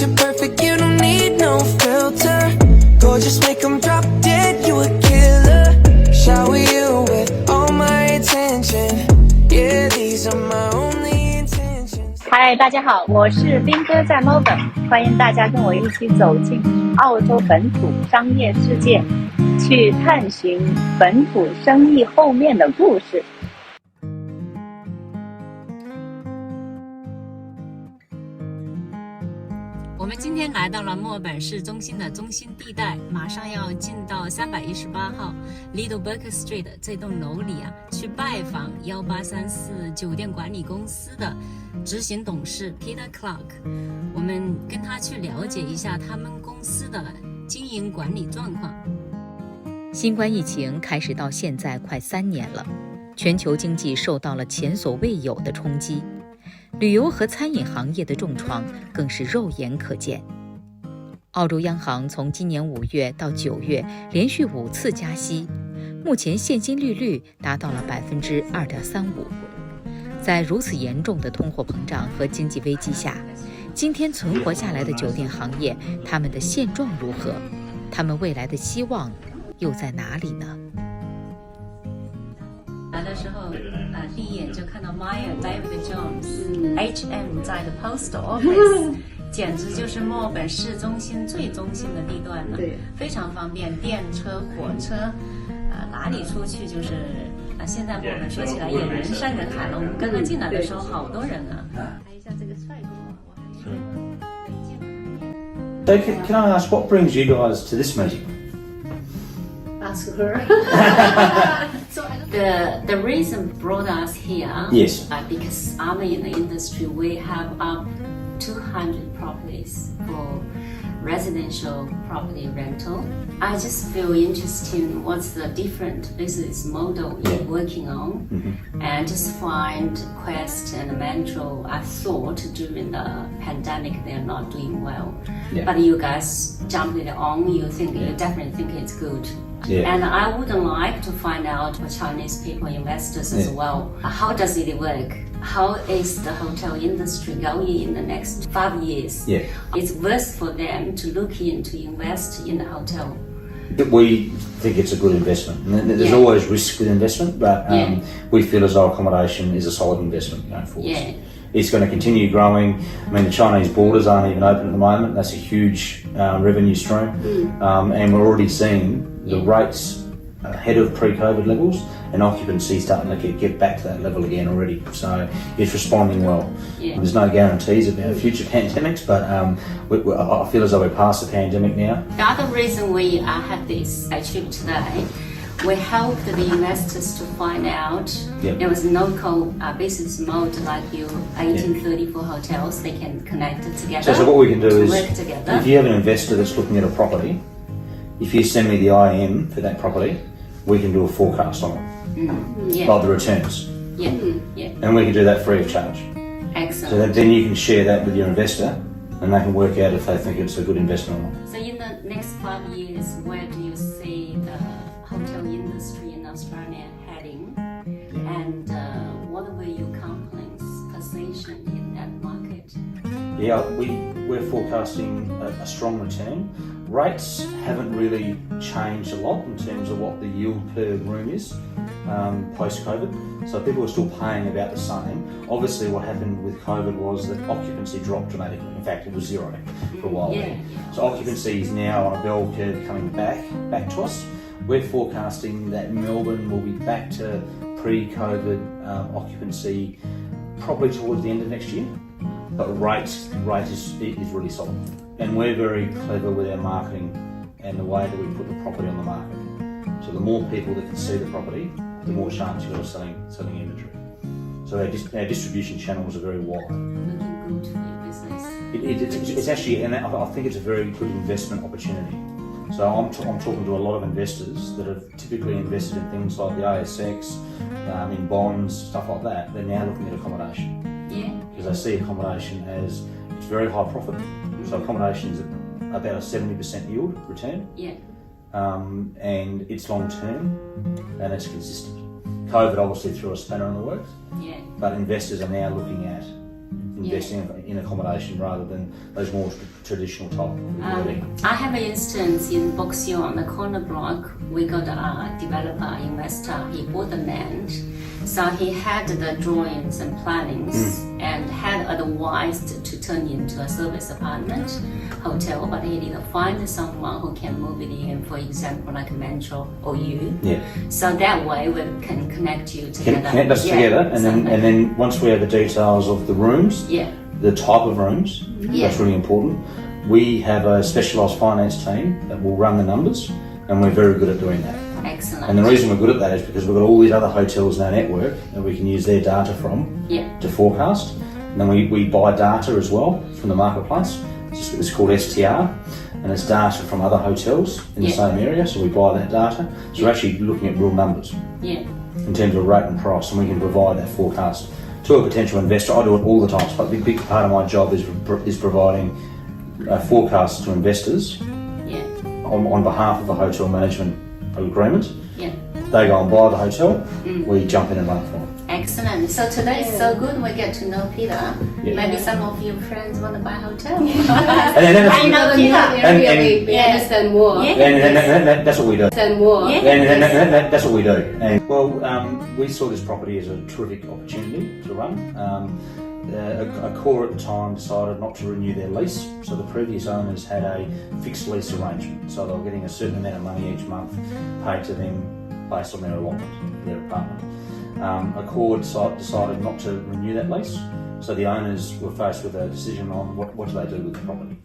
picture perfect, you don't need no filter. Gorgeous, make them drop dead, you a killer. Shower you with all my attention. Yeah, these are my only intentions. 嗨，大家好，我是斌哥，在 Melbourne， 欢迎大家跟我一起走进澳洲本土商业世界，去探寻本土生意后面的故事。我们今天来到了墨尔本市中心的中心地带，马上要进到318号 Little Bourke Street 这栋楼里去拜访1834酒店管理公司的执行董事 Peter Clark， 我们跟他去了解一下他们公司的经营管理状况。新冠疫情开始到现在快3年了，全球经济受到了前所未有的冲击。旅游和餐饮行业的重创更是肉眼可见。澳洲央行从今年5月到9月连续5次加息，目前现金利率达到了 2.35%。在如此严重的通货膨胀和经济危机下，今天存活下来的酒店行业，他们的现状如何？他们未来的希望又在哪里呢？来的时候，第一眼就看到 David Jones、H&M 在的 Post Office， 简直就是墨尔本市中心最中心的地段了，非常方便，电车、火车，哪里出去就是，现在墨尔本说起来也人山人海了。我们刚刚进来的时候，好多人啊。看一下这个帅哥，我还是没见过。So can I ask what brings you guys to this meeting? Ask her. The reason brought us here, Yes. Because I'm in the industry, we have about 200 properties for residential property rental. I just feel interested in what's the different business model you're working on, and just find Quest and Metro. I thought during the pandemic they're not doing well, but you guys jumped it on. You definitely think it's good. Yeah. And I would like to find out for Chinese people, investors as well. How does it work? How is the hotel industry going in the next 5 years? Yeah. It's worth for them to look in to invest in the hotel. We think it's a good investment. There's always risk with investment, but we feel as though accommodation is a solid investment going forward. Yeah. It's going to continue growing. I mean, the Chinese borders aren't even open at the moment. That's a huge revenue stream. And we're already seeing the rates ahead of pre-COVID levels, and occupancy starting to get back to that level again already. So it's responding well. Yeah. There's no guarantees about future pandemics, but I feel as though we're past the pandemic now. The other reason we had this trip today, we helped the investors to find out there was local business mode like your 1834 hotels. They can connect it together. So what we can do is, work together. If you have an investor that's looking at a property, if you send me the IM for that property, we can do a forecast on it, of the returns. And we can do that free of charge. Excellent. So then you can share that with your investor, and they can work out if they think it's a good investment or not. So in the next 5 years, where do you see the hotel industry in Australia heading? And what will your company's position in that market? Yeah, we're forecasting a strong return. Rates haven't really changed a lot in terms of what the yield per room is post-COVID. So people are still paying about the same. Obviously what happened with COVID was that occupancy dropped dramatically. In fact, it was zero for a while there. So occupancy is now on a bell curve coming back to us. We're forecasting that Melbourne will be back to pre-COVID occupancy probably towards the end of next year. But rate is really solid. And we're very clever with our marketing and the way that we put the property on the market. So the more people that can see the property, the more chance you've got of selling inventory. So our distribution channels are very wide. Looking good for your business. It's actually, and I think it's a very good investment opportunity. So I'm talking to a lot of investors that have typically invested in things like the ASX, in bonds, stuff like that. They're now looking at accommodation. Because they see accommodation as it's very high profit. So accommodation is about a 70% yield return. And it's long term and it's consistent. COVID obviously threw a spanner in the works. But investors are now looking at investing in accommodation rather than those more traditional type of building. I have an instance in Boxhill on the corner block. We got a developer, investor. He bought the land, so he had the drawings and plannings and had advised to turn into a service apartment hotel, but he didn't find someone who can move it in, for example, like Metro or you. Yeah. So that way we can connect you together. Connect us together, and then once we have the details of the rooms, the type of rooms, that's really important. We have a specialised finance team that will run the numbers, and we're very good at doing that. Excellent. And the reason we're good at that is because we've got all these other hotels in our network that we can use their data from to forecast. And then we buy data as well from the marketplace. It's called STR, and it's data from other hotels in the same area, so we buy that data. So we're actually looking at real numbers in terms of rate and price, and we can provide that forecast to a potential investor. I do it all the time, but a big part of my job is providing forecasts to investors on behalf of the hotel management agreement. They go and buy the hotel, we jump in and run it for them. Excellent. So today is so good we get to know Peter. Maybe some of your friends want to buy a hotel. I know Peter. We understand more. And that's what we do. Understand more. And that's what we do. And we saw this property as a terrific opportunity to run. A core at the time decided not to renew their lease, so the previous owners had a fixed lease arrangement, so they were getting a certain amount of money each month paid to them based on their allotment for their apartment. A core decided not to renew that lease, so the owners were faced with a decision on what do they do with the property.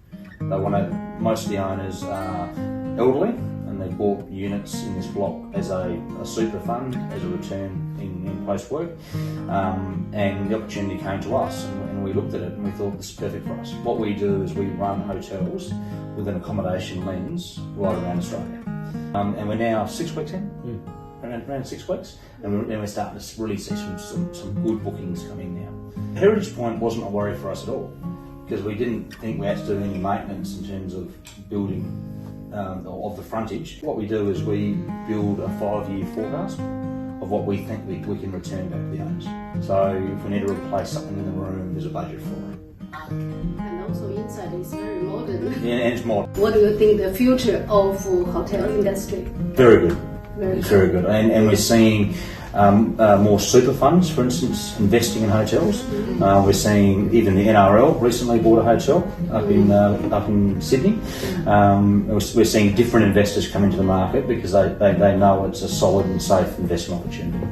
Most of the owners are elderly, and they bought units in this block as a super fund, as a return in post-work, and the opportunity came to us, and we looked at it and we thought this is perfect for us. What we do is we run hotels with an accommodation lens right around Australia, and we're now 6 weeks in, around 6 weeks, and we're starting to really see some good bookings coming now. Heritage Point wasn't a worry for us at all, because we didn't think we had to do any maintenance in terms of building of the frontage. What we do is we build a 5-year forecast of what we think we can return back to the owners. So if we need to replace something in the room, there's a budget for it. And also inside is very modern. Yeah, and it's modern. What do you think the future of hotel industry? Very good. It's very good. And we're seeing more super funds, for instance, investing in hotels. We're seeing even the NRL recently bought a hotel up in Sydney. We're seeing different investors come into the market because they know it's a solid and safe investment opportunity.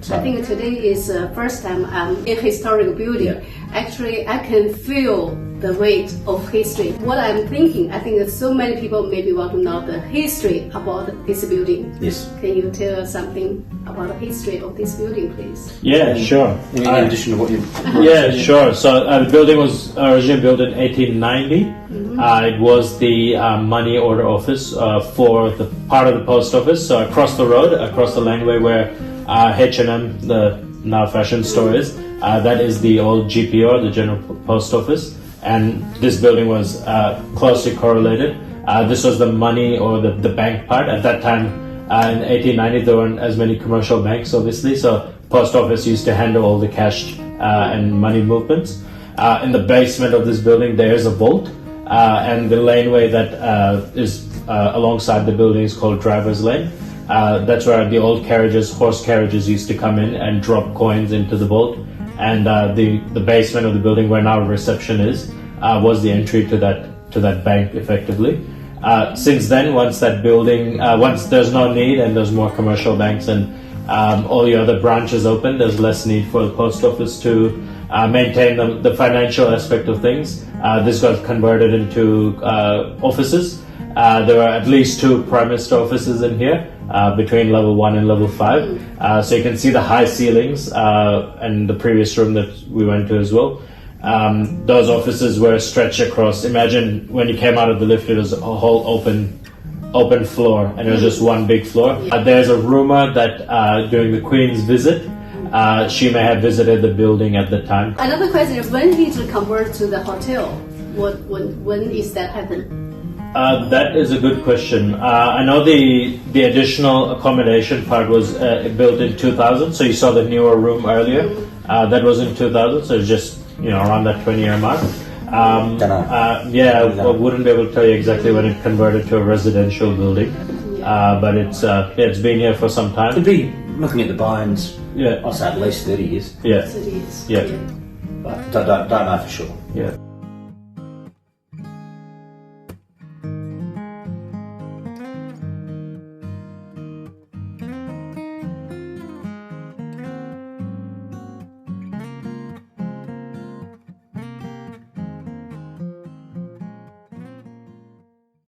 So, I think today is the first time I'm in a historic building. Actually, I can feel the weight of history. What I'm thinking, I think that so many people maybe want to know the history about this building. Yes. Can you tell us something about the history of this building, please? Yeah, sure. In addition to what you... Yeah, sure. So the building was originally built in 1890. It was the money order office for the part of the post office. So across the road, across the laneway where H&M, the now fashion store is, that is the old GPO, the General Post Office. And this building was closely correlated. This was the money or the bank part. At that time, in 1890, there weren't as many commercial banks, obviously, so post office used to handle all the cash and money movements. In the basement of this building, there is a vault, and the laneway that is alongside the building is called Driver's Lane. That's where the old carriages, horse carriages, used to come in and drop coins into the vault. And the basement of the building where now reception is was the entry to that bank effectively. Since then, once that building, once there's no need and there's more commercial banks and all the other branches open, there's less need for the post office to maintain the financial aspect of things. This got converted into offices. There are at least 2 Prime Minister offices in here, between level 1 and level 5. So you can see the high ceilings and the previous room that we went to as well. Those offices were stretched across. Imagine when you came out of the lift, it was a whole open floor, and it was just one big floor. There's a rumor that during the Queen's visit, she may have visited the building at the time. Another question is, when did it convert to the hotel? When is that happen? That is a good question. I know the additional accommodation part was built in 2000, so you saw the newer room earlier. That was in 2000, so it's just around that 20-year mark. Dunno. I wouldn't be able to tell you exactly when it converted to a residential building, but it's been here for some time. Could be looking at the bones. Yeah. I'll say at least 30 years. Yeah. Cities. Yeah. But don't know for sure. Yeah.